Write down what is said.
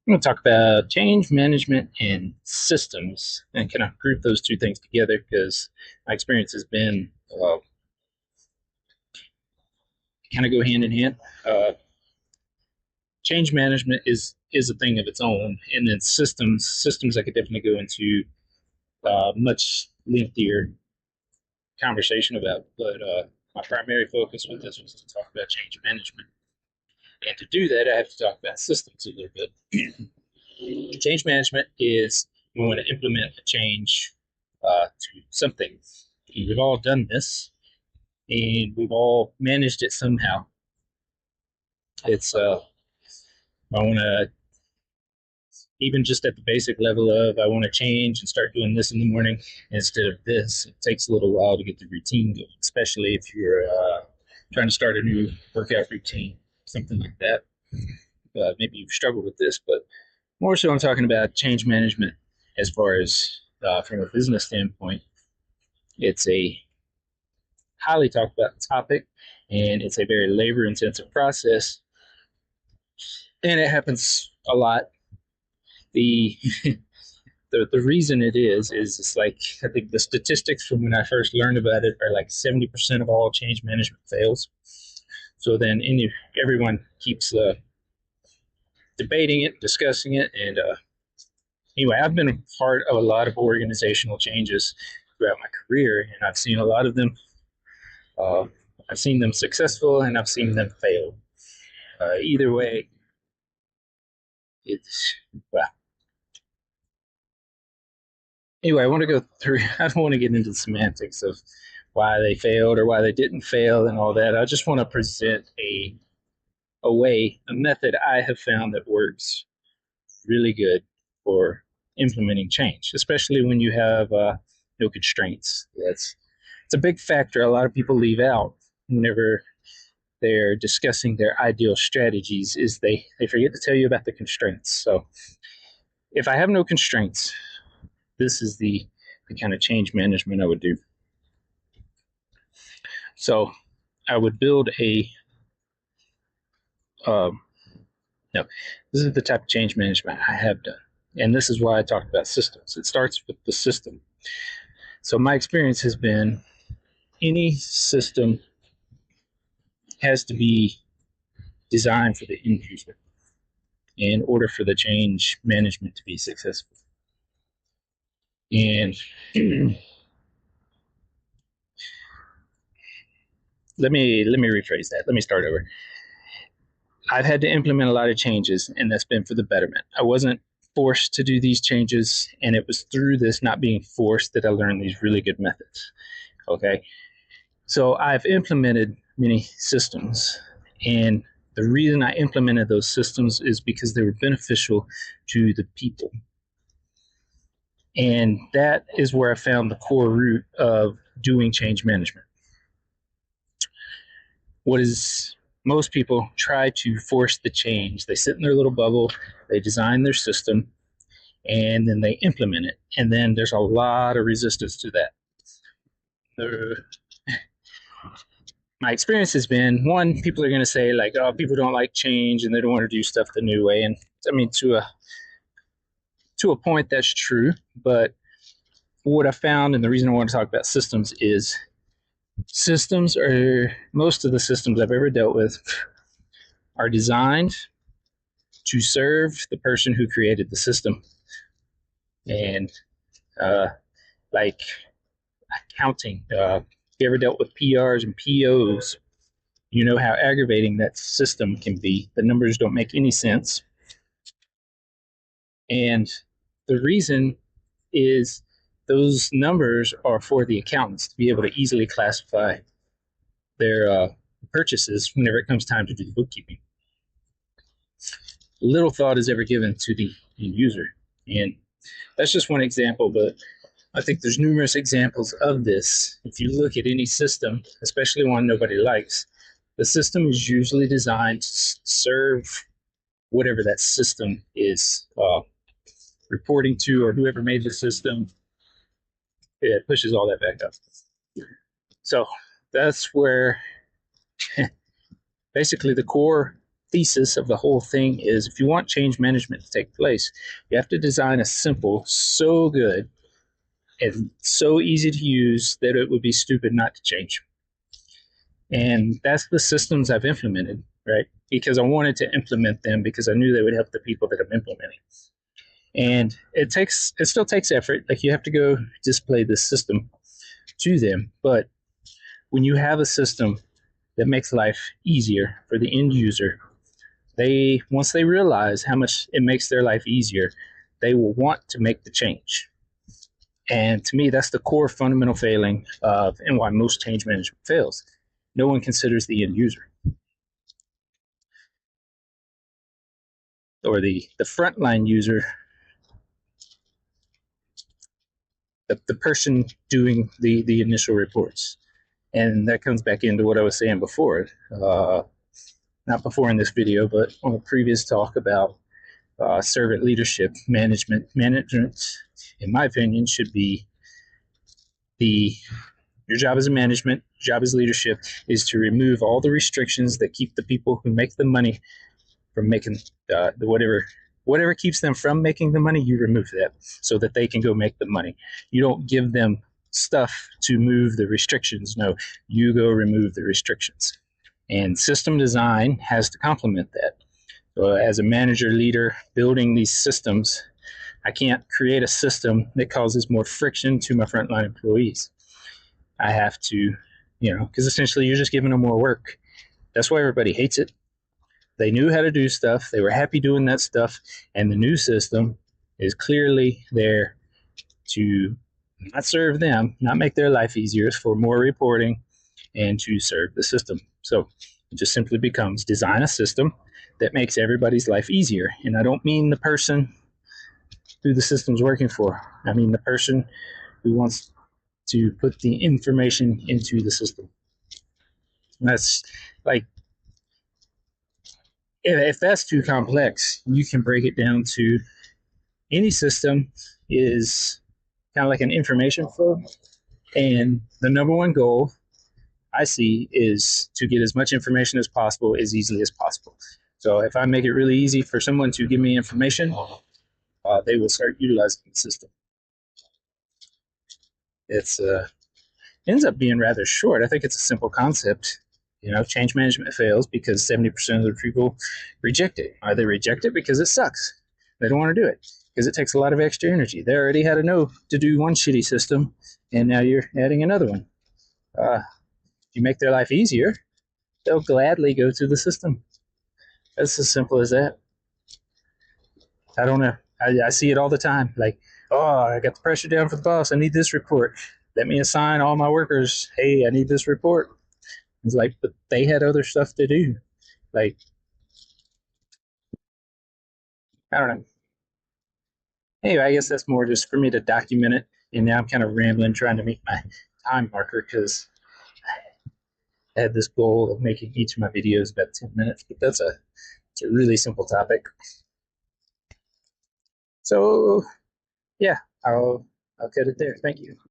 I'm going to talk about change management and systems and kind of group those two things together because my experience has been kind of go hand in hand. Uh, Change management is a thing of its own, and then systems I could definitely go into much lengthier conversation about. But my primary focus with this was to talk about change management, and to do that, I have to talk about systems a little bit. Change management is you want to implement a change to something. We've all done this, and we've all managed it somehow. It's I want to even just at the basic level of I want to change and start doing this in the morning instead of this. It takes a little while to get the routine going, especially if you're trying to start a new workout routine, something like that. Maybe you've struggled with this, but more so, I'm talking about change management as far as from a business standpoint. It's a highly talked about topic, and it's a very labor intensive process, and it happens a lot. The the reason it is it's like I think the statistics from when I first learned about it are like 70% of all change management fails. So then everyone keeps debating it, discussing it, and anyway, I've been a part of a lot of organizational changes throughout my career, and I've seen a lot of them. Uh, I've seen them successful, and I've seen them fail. Either way, it's well. Anyway, I want to go through. I don't want to get into the semantics of why they failed or why they didn't fail and all that. I just want to present a method I have found that works really good for implementing change, especially when you have no constraints. It's a big factor a lot of people leave out whenever they're discussing their ideal strategies is they forget to tell you about the constraints. So if I have no constraints, this is the kind of change management I would do. So I would build a um, no, this is the type of change management I have done. And this is why I talked about systems. It starts with the system. So my experience has been any system has to be designed for the end user in order for the change management to be successful. And let me rephrase that. Let me start over. I've had to implement a lot of changes, and that's been for the betterment. I wasn't forced to do these changes, and it was through this not being forced that I learned these really good methods. Okay, so I've implemented many systems, and the reason I implemented those systems is because they were beneficial to the people. And that is where I found the core root of doing change management. What is most people try to force the change. They sit in their little bubble, they design their system, and then they implement it. And then there's a lot of resistance to that. My experience has been one, people are going to say, like, oh, people don't like change and they don't want to do stuff the new way. And I mean, to a point, that's true. But what I found, and the reason I want to talk about systems is systems are most of the systems I've ever dealt with are designed to serve the person who created the system. And uh, like accounting, if you ever dealt with PRs and POs, you know how aggravating that system can be. The numbers don't make any sense. And the reason is those numbers are for the accountants to be able to easily classify their purchases whenever it comes time to do the bookkeeping. Little thought is ever given to the end user. And that's just one example, but I think there's numerous examples of this. If you look at any system, especially one nobody likes, the system is usually designed to serve whatever that system is reporting to, or whoever made the system. It pushes all that back up. So that's where basically the core thesis of the whole thing is if you want change management to take place, you have to design a simple, so good, and so easy to use that it would be stupid not to change. And that's the systems I've implemented, right? Because I wanted to implement them because I knew they would help the people that I'm implementing. And it still takes effort. Like you have to go display the system to them. But when you have a system that makes life easier for the end user, once they realize how much it makes their life easier, they will want to make the change. And to me, that's the core fundamental failing of and why most change management fails. No one considers the end user or the frontline user, the person doing the initial reports. And that comes back into what I was saying before. Not before in this video, but on a previous talk about servant leadership management. Management, in my opinion, should be your job as a management, job as leadership is to remove all the restrictions that keep the people who make the money from making whatever keeps them from making the money. You remove that so that they can go make the money. You don't give them stuff to move the restrictions. No, you go remove the restrictions. And system design has to complement that. So as a manager leader building these systems, I can't create a system that causes more friction to my frontline employees. I have to, because essentially you're just giving them more work. That's why everybody hates it. They knew how to do stuff. They were happy doing that stuff. And the new system is clearly there to not serve them, not make their life easier, for more reporting and to serve the system. So it just simply becomes design a system that makes everybody's life easier. And I don't mean the person who the system's working for. I mean the person who wants to put the information into the system. And that's like, if that's too complex, you can break it down to any system is kind of like an information flow. And the number one goal I see is to get as much information as possible as easily as possible. So if I make it really easy for someone to give me information, they will start utilizing the system. It's ends up being rather short. I think it's a simple concept. Change management fails because 70% of the people reject it. They reject it because it sucks. They don't want to do it because it takes a lot of extra energy. They already had to know to do one shitty system, and now you're adding another one. If you make their life easier, they'll gladly go to the system. It's as simple as that. I don't know. I see it all the time. Like, oh, I got the pressure down for the boss. I need this report. Let me assign all my workers. Hey, I need this report. It's like, but they had other stuff to do. Like, I don't know. Anyway, I guess that's more just for me to document it. And now I'm kind of rambling, trying to make my time marker because I had this goal of making each of my videos about 10 minutes, but it's a really simple topic. So, yeah, I'll cut it there. Thank you.